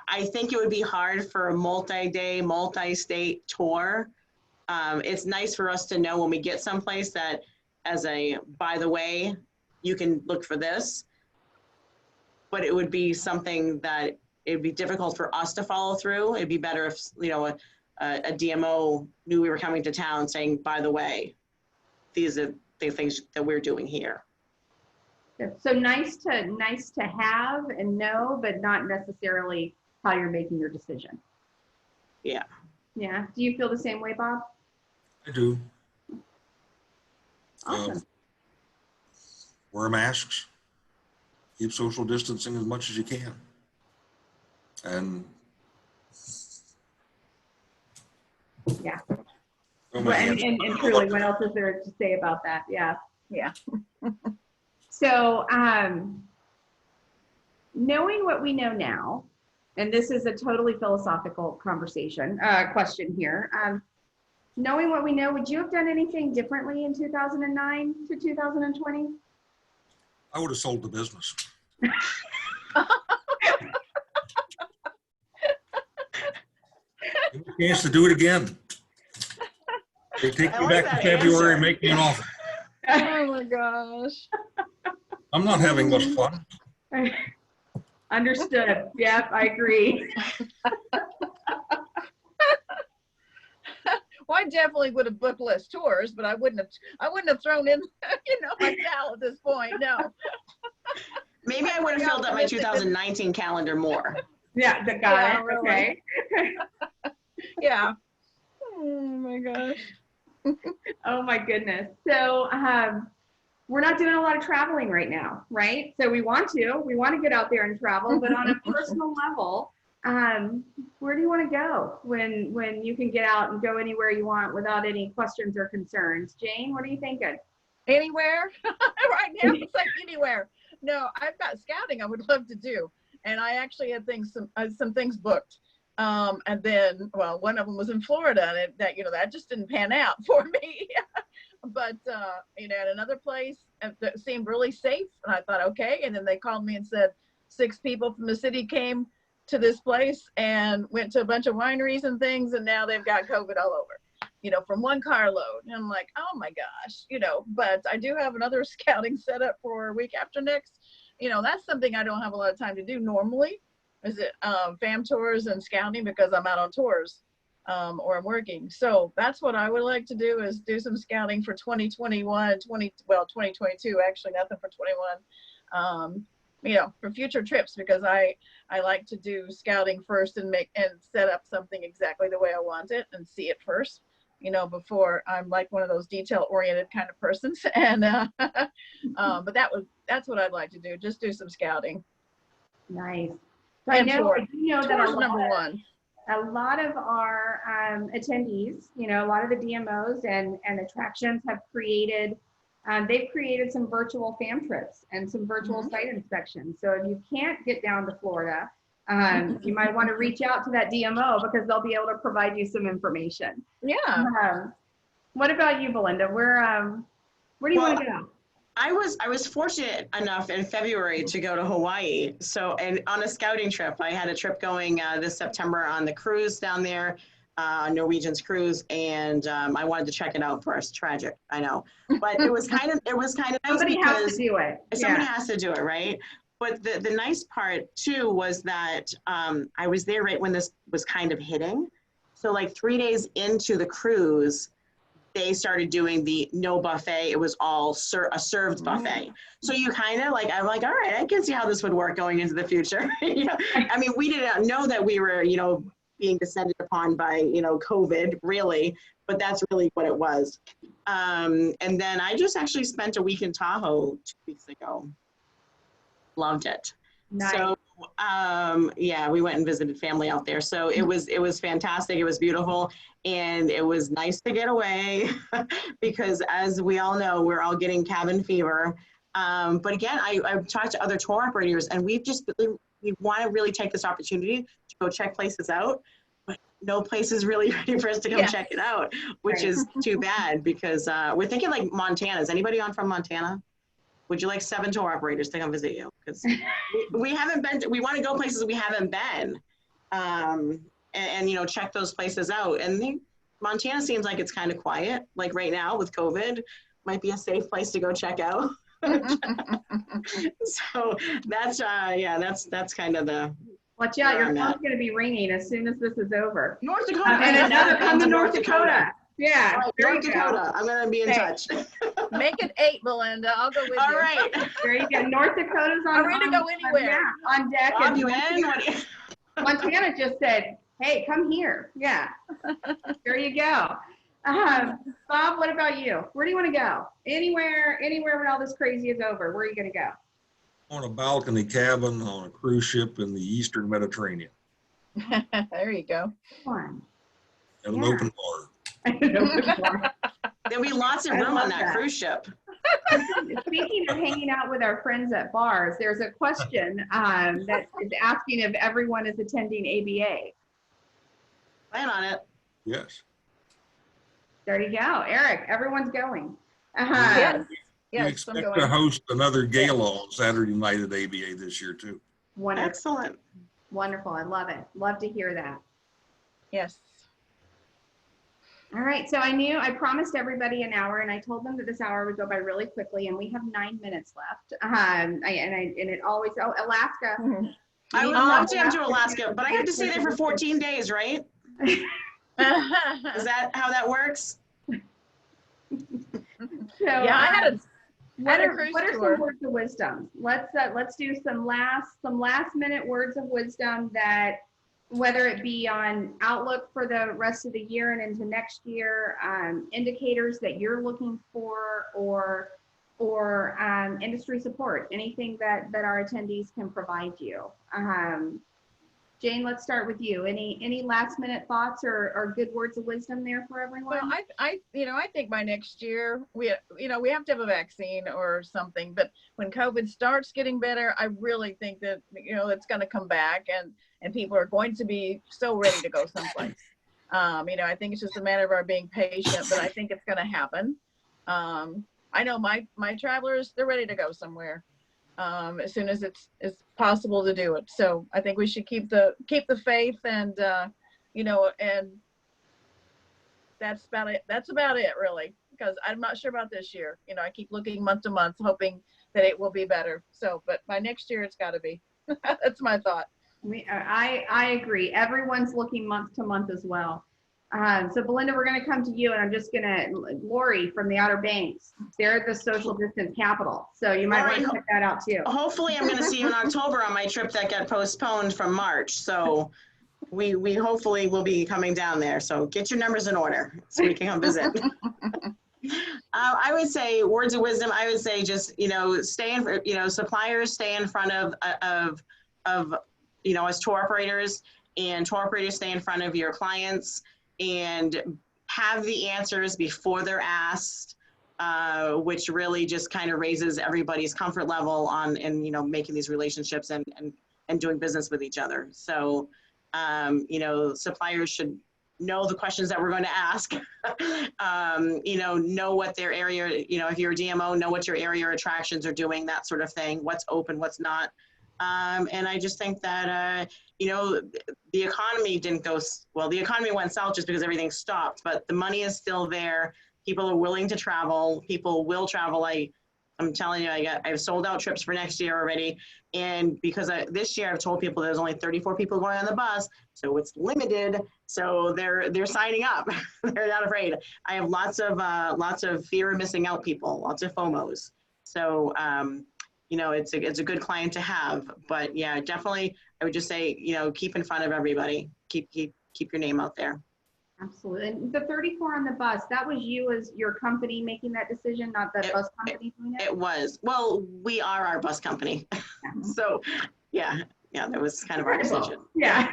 B: I think it would be hard for a multi-day, multi-state tour. It's nice for us to know when we get someplace that as a, by the way, you can look for this, but it would be something that it'd be difficult for us to follow through. It'd be better if, a DMO knew we were coming to town saying, by the way, these are the things that we're doing here.
A: So nice to have and know, but not necessarily how you're making your decision.
B: Yeah.
A: Yeah. Do you feel the same way, Bob?
D: I do.
A: Awesome.
D: Wear masks. keep social distancing as much as you can. And
A: Yeah.
D: oh
A: Well,
D: my
A: and,
D: hands.
A: and truly, what else is there to say about that? Yeah.
C: Yeah.
A: So, knowing what we know now, and this is a totally philosophical conversation, question here. Knowing what we know, would you have done anything differently in 2009 to 2020?
D: I would have sold the business. Give me a chance to do it again. They take
B: I
D: me
B: like
D: back
B: that
D: in February
B: answer.
D: and make me an offer.
C: Oh my gosh.
D: I'm not having much fun.
A: Understood. Yep, I agree.
C: Well, I definitely would have booked less tours, but I wouldn't have thrown in, my towel at this point. No.
B: Maybe I would have filled up my 2019 calendar more.
A: Yeah, got
C: Yeah,
A: it.
C: really.
A: Okay.
C: Yeah. Oh my gosh.
A: Oh my goodness. So we're not doing a lot of traveling right now, right? So we want to get out there and travel, but on a personal level, where do you want to go when you can get out and go anywhere you want without any questions or concerns? Jane, what are you thinking?
C: Anywhere. Right now, it's like anywhere. No, I've got scouting I would love to do. And I actually had some things booked. And then, well, one of them was in Florida, and that just didn't pan out for me. But, at another place that seemed really safe. And I thought, okay. And then they called me and said 6 people from the city came to this place and went to a bunch of wineries and things. And now they've got COVID all over, from one carload. And I'm like, oh my gosh, but I do have another scouting set up for week after next. That's something I don't have a lot of time to do normally. Is it fam tours and scouting because I'm out on tours or I'm working. So that's what I would like to do, is do some scouting for 2021, 2022, actually nothing for 21, for future trips, because I like to do scouting first and set up something exactly the way I want it and see it first, before I'm like one of those detail oriented kind of persons. And, but that's what I'd like to do. Just do some scouting.
A: Nice. So I know that a lot of our attendees, a lot of the DMOs and attractions have created, they've created some virtual fam trips and some virtual site inspections. So if you can't get down to Florida, you might want to reach out to that DMO because they'll be able to provide you some information.
C: Yeah.
A: What about you, Belinda? Where do you want to go?
B: I was fortunate enough in February to go to Hawaii. So, and on a scouting trip, I had a trip going this September on the cruise down there, Norwegian's cruise, and I wanted to check it out first. Tragic, I know, but it was kind of nice.
A: Somebody has to do it.
B: Somebody has to do it, right? But the nice part too was that I was there right when this was kind of hitting. So like 3 days into the cruise, they started doing the no buffet. It was all a served buffet. So you kind of I'm like, all right, I can see how this would work going into the future. I mean, we didn't know that we were, being descended upon by, COVID really, but that's really what it was. And then I just actually spent a week in Tahoe 2 weeks ago. Loved it.
A: Nice.
B: So we went and visited family out there. So it was fantastic. It was beautiful. And it was nice to get away because as we all know, we're all getting cabin fever. But again, I've talked to other tour operators and we want to really take this opportunity to go check places out, but no place is really ready for us to come check it out, which is too bad because we're thinking like Montana. Is anybody on from Montana? Would you like 7 tour operators to come visit you? Because we haven't been, we want to go places we haven't been. And check those places out. And Montana seems like it's kind of quiet. Like right now with COVID, might be a safe place to go check out. So that's kind of the.
A: Watch out, your phone's going to be ringing as soon as this is over.
B: North Dakota.
A: And another come to North Dakota. Yeah.
B: Right, North Dakota. I'm going to be in touch.
C: Make it 8, Belinda. I'll go with you.
B: All right.
A: There you go. North Dakota's on.
C: I'm ready to go anywhere.
A: On deck.
B: Bob,
A: And Montana just said, hey, come here. Yeah. There you go. Bob, what about you? Where do you want to go? Anywhere when all this crazy is over, where are you going to go?
D: On a balcony cabin on a cruise ship in the Eastern Mediterranean.
C: There you go.
A: Fun.
D: At an
A: Yeah.
D: open bar.
A: An open bar.
B: There'll be lots of
A: I
B: room
A: love
B: on that
A: that.
B: cruise ship.
A: Speaking of hanging out with our friends at bars, there's a question that is asking if everyone is attending ABA.
B: Plan on it.
D: Yes.
A: There you go, Eric. Everyone's going.
C: Yes.
D: We
C: Yes, I'm
D: expect to
C: going.
D: host another gala on Saturday night at ABA this year too.
A: Wonderful.
B: Excellent.
A: Wonderful. I love it. Love to hear that.
C: Yes.
A: All right. So I promised everybody an hour, and I told them that this hour would go by really quickly, and we have 9 minutes left. And it always, Alaska.
B: I would
A: We
B: love
A: need
B: to come to Alaska, but I have to stay there for 14 days, right? Is that how that works?
A: So,
C: Yeah, I had a
A: what are
C: cruise
A: some
C: tour.
A: words of wisdom? Let's do some last minute words of wisdom that, whether it be on outlook for the rest of the year and into next year, indicators that you're looking for, or industry support, anything that our attendees can provide you. Jane, let's start with you. Any last minute thoughts or good words of wisdom there for everyone?
C: Well, I think by next year we have to have a vaccine or something. But when COVID starts getting better, I really think that it's going to come back, and people are going to be so ready to go someplace. I think it's just a matter of our being patient, but I think it's going to happen. I know my travelers, they're ready to go somewhere as soon as it's possible to do it. So I think we should keep the faith, and and that's about it. That's about it, really, because I'm not sure about this year. I keep looking month to month, hoping that it will be better. So, but by next year, it's got to be. That's my thought.
A: I agree. Everyone's looking month to month as well. So Belinda, we're going to come to you, and I'm just going to, Lori from the Outer Banks, they're the social distance capital. So you might want to check that out too.
B: Hopefully I'm going to see you in October on my trip that got postponed from March. So we hopefully will be coming down there. So get your numbers in order so we can come visit. I would say words of wisdom. I would say just, stay in, suppliers stay in front of as tour operators, and tour operators stay in front of your clients and have the answers before they're asked, which really just kind of raises everybody's comfort level on, and, making these relationships and doing business with each other. So, suppliers should know the questions that we're going to ask, know what their area, if you're a DMO, know what your area attractions are doing, that sort of thing, what's open, what's not. And I just think that, the economy didn't go, well, the economy went south just because everything stopped, but the money is still there. People are willing to travel. People will travel. I'm telling you, I've sold out trips for next year already. And because this year I've told people there's only 34 people going on the bus, so it's limited. So they're signing up. They're not afraid. I have lots of fear of missing out people, lots of FOMOs. So, it's a good client to have, but yeah, definitely, I would just say, keep in front of everybody, keep your name out there.
A: Absolutely. And the 34 on the bus, that was you as your company making that decision, not the bus company doing it?
B: It was. Well, we are our bus company. So yeah, that was kind of our decision.
A: Yeah.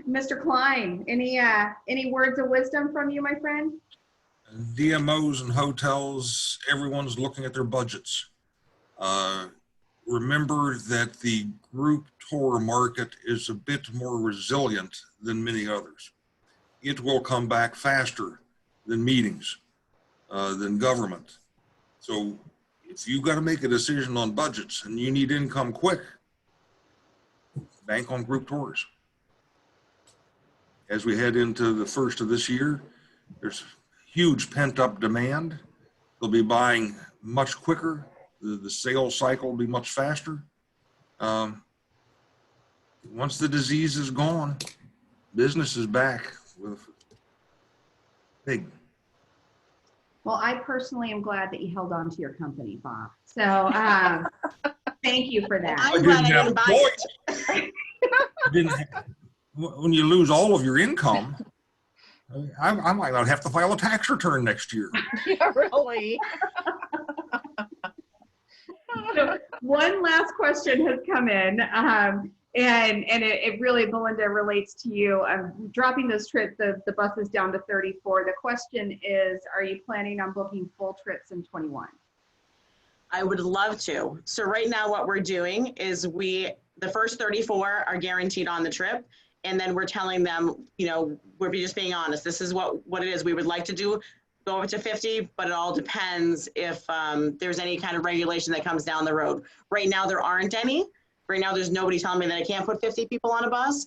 A: Mr. Klein, any words of wisdom from you, my friend?
D: DMOs and hotels, everyone's looking at their budgets. Remember that the group tour market is a bit more resilient than many others. It will come back faster than meetings, than government. So if you got to make a decision on budgets and you need income quick, bank on group tours. As we head into the first of this year, there's huge pent-up demand. They'll be buying much quicker. The sales cycle will be much faster. Once the disease is gone, business is back with big.
A: Well, I personally am glad that you held on to your company, Bob. So thank you for that.
B: I'm glad I didn't buy it.
D: When you lose all of your income, I might not have to file a tax return next year.
C: Yeah, really.
A: So one last question has come in, and it really, Belinda, relates to you. Dropping those trips, the buses down to 34. The question is, are you planning on booking full trips in 21?
B: I would love to. So right now what we're doing is the first 34 are guaranteed on the trip. And then we're telling them, you know, we're just being honest. This is what it is. We would like to go up to 50, but it all depends if there's any kind of regulation that comes down the road. Right now, there aren't any. Right now, there's nobody telling me that I can't put 50 people on a bus.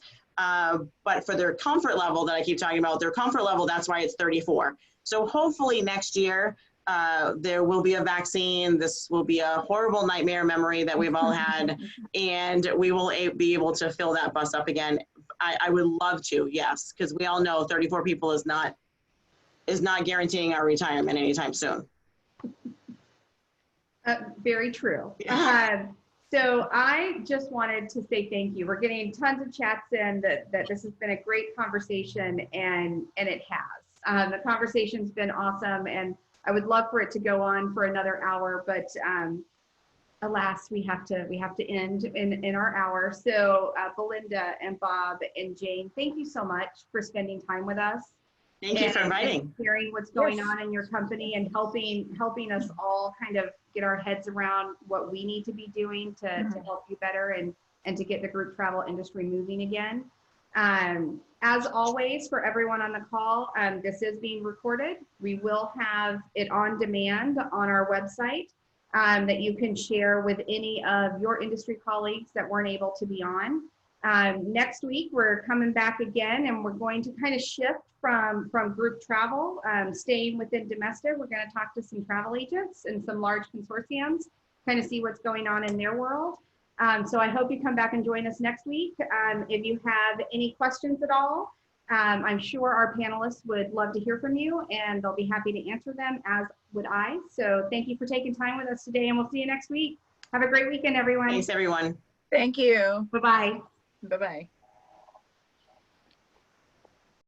B: But for their comfort level that I keep talking about, their comfort level, that's why it's 34. So hopefully next year, there will be a vaccine. This will be a horrible nightmare memory that we've all had, and we will be able to fill that bus up again. I would love to, yes, because we all know 34 people is not guaranteeing our retirement anytime soon.
A: Very true. So I just wanted to say thank you. We're getting tons of chats in that this has been a great conversation, and it has. The conversation's been awesome, and I would love for it to go on for another hour, but alas, we have to end in our hour. So Belinda and Bob and Jane, thank you so much for spending time with us.
B: Thank you for inviting.
A: Hearing what's going on in your company and helping us all kind of get our heads around what we need to be doing to help you better and to get the group travel industry moving again. As always, for everyone on the call, this is being recorded. We will have it on demand on our website that you can share with any of your industry colleagues that weren't able to be on. Next week, we're coming back again, and we're going to kind of shift from group travel, staying within domestic. We're going to talk to some travel agents and some large consortiums, kind of see what's going on in their world. So I hope you come back and join us next week. If you have any questions at all, I'm sure our panelists would love to hear from you, and they'll be happy to answer them, as would I. So thank you for taking time with us today, and we'll see you next week. Have a great weekend, everyone.
B: Thanks, everyone.
C: Thank you.
A: Bye-bye.
C: Bye-bye.